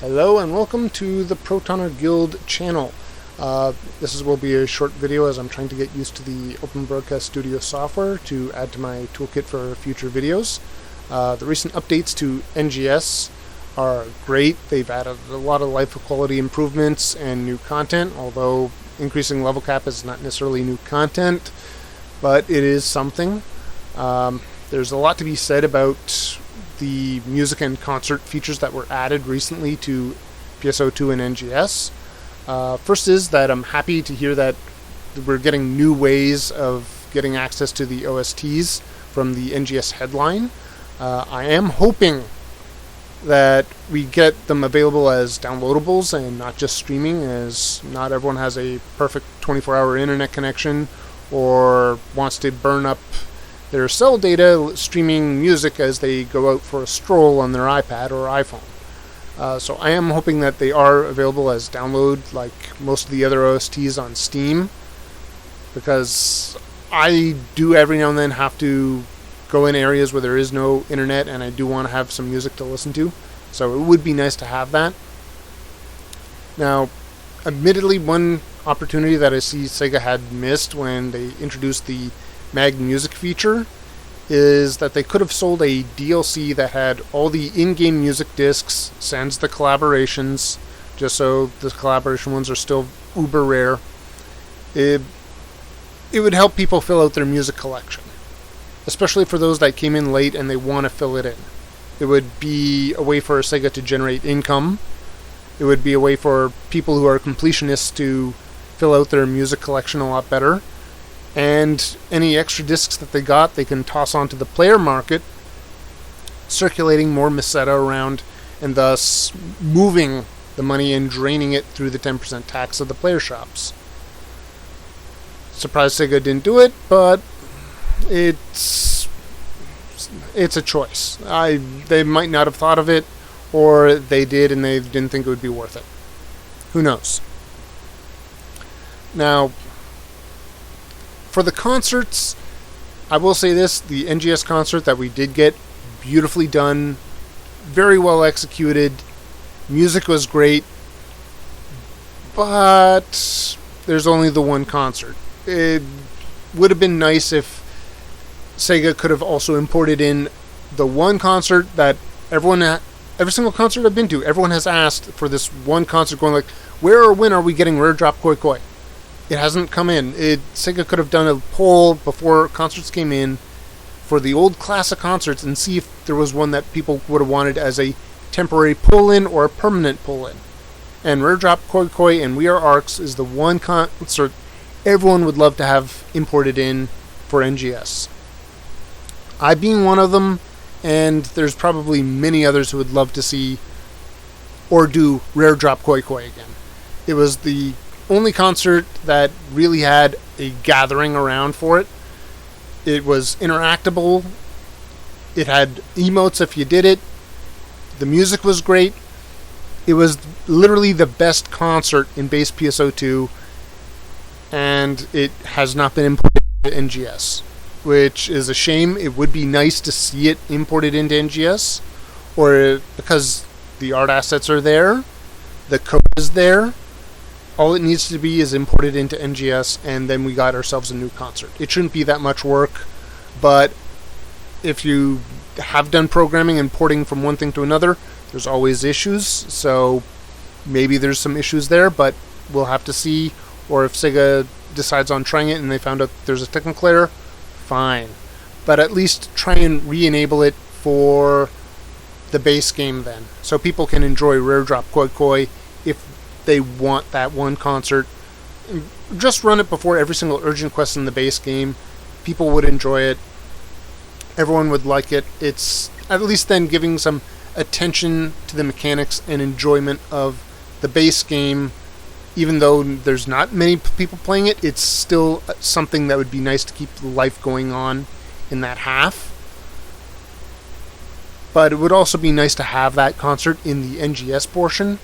Hello and welcome to the Protoner Guild channel. This will be a short video as I'm trying to get used to the Open Broadcast Studio software to add to my toolkit for future videos. The recent updates to NGS are great. They've added a lot of life quality improvements and new content, although increasing level cap is not necessarily new content, but it is something. There's a lot to be said about the music and concert features that were added recently to PSO2 and NGS. First is that I'm happy to hear that we're getting new ways of getting access to the OSTs from the NGS headline. I am hoping that we get them available as downloadables and not just streaming, as not everyone has a perfect 24-hour internet connection or wants to burn up their cell data streaming music as they go out for a stroll on their iPad or iPhone. So I am hoping that they are available as download like most of the other OSTs on Steam, because I do every now and then have to go in areas where there is no internet and I do want to have some music to listen to, so it would be nice to have that. Now, admittedly, one opportunity that I see Sega had missed when they introduced the Mag Music feature is that they could have sold a DLC that had all the in-game music discs, sans the collaborations, just so the collaboration ones are still uber rare. It would help people fill out their music collection, especially for those that came in late and they want to fill it in. It would be a way for Sega to generate income. It would be a way for people who are completionists to fill out their music collection a lot better. And any extra discs that they got, they can toss onto the player market, circulating more Meseta around, and thus moving the money and draining it through the 10% tax of the player shops. Surprised Sega didn't do it, but it's a choice. They might not have thought of it, or they did and they didn't think it would be worth it. Who knows? Now, for the concerts, I will say this: the NGS concert that we did get, beautifully done, very well executed, music was great, but there's only the one concert. It would have been nice if Sega could have also imported in the one concert that every single concert I've been to, everyone has asked for this one concert, going like, where or when are we getting Rare Drop Koi Koi? It hasn't come in. Sega could have done a poll before concerts came in for the old classic concerts and see if there was one that people would have wanted as a temporary pull-in or a permanent pull-in. And Rare Drop Koi Koi and We Are Arcs is the one concert everyone would love to have imported in for NGS. I being one of them, and there's probably many others who would love to see or do Rare Drop Koi Koi again. It was the only concert that really had a gathering around for it. It was interactable. It had emotes if you did it. The music was great. It was literally the best concert in base PSO2, and it has not been imported to NGS, which is a shame. It would be nice to see it imported into NGS, or because the art assets are there, the code is there. All it needs to be is imported into NGS, and then we got ourselves a new concert. It shouldn't be that much work, but if you have done programming and porting from one thing to another, there's always issues, so maybe there's some issues there, but we'll have to see. Or if Sega decides on trying it and they found out there's a technical error, fine. But at least try and re-enable it for the base game then, so people can enjoy Rare Drop Koi Koi if they want that one concert. Just run it before every single urgent quest in the base game. People would enjoy it. Everyone would like it. It's at least then giving some attention to the mechanics and enjoyment of the base game. Even though there's not many people playing it, it's still something that would be nice to keep life going on in that half. But it would also be nice to have that concert in the NGS portion,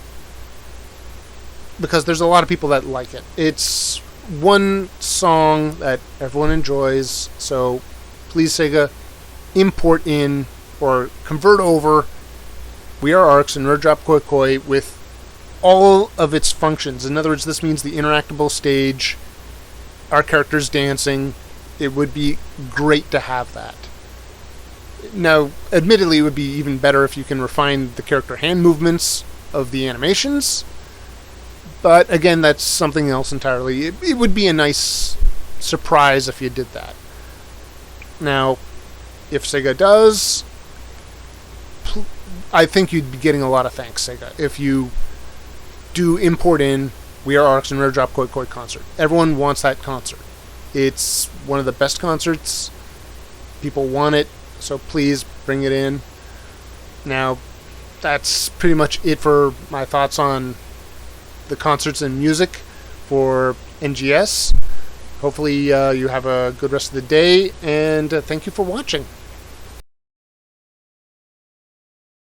because there's a lot of people that like it. It's one song that everyone enjoys, so please Sega, import in or convert over We Are Arcs and Rare Drop Koi Koi with all of its functions. In other words, this means the interactable stage, our characters dancing. It would be great to have that. Now, admittedly, it would be even better if you can refine the character hand movements of the animations. But again, that's something else entirely. It would be a nice surprise if you did that. Now, if Sega does, I think you'd be getting a lot of thanks, Sega, if you do import in We Are Arcs and Rare Drop Koi Koi concert. Everyone wants that concert. It's one of the best concerts. People want it, so please bring it in. Now, that's pretty much it for my thoughts on the concerts and music for NGS. Hopefully you have a good rest of the day, and thank you for watching.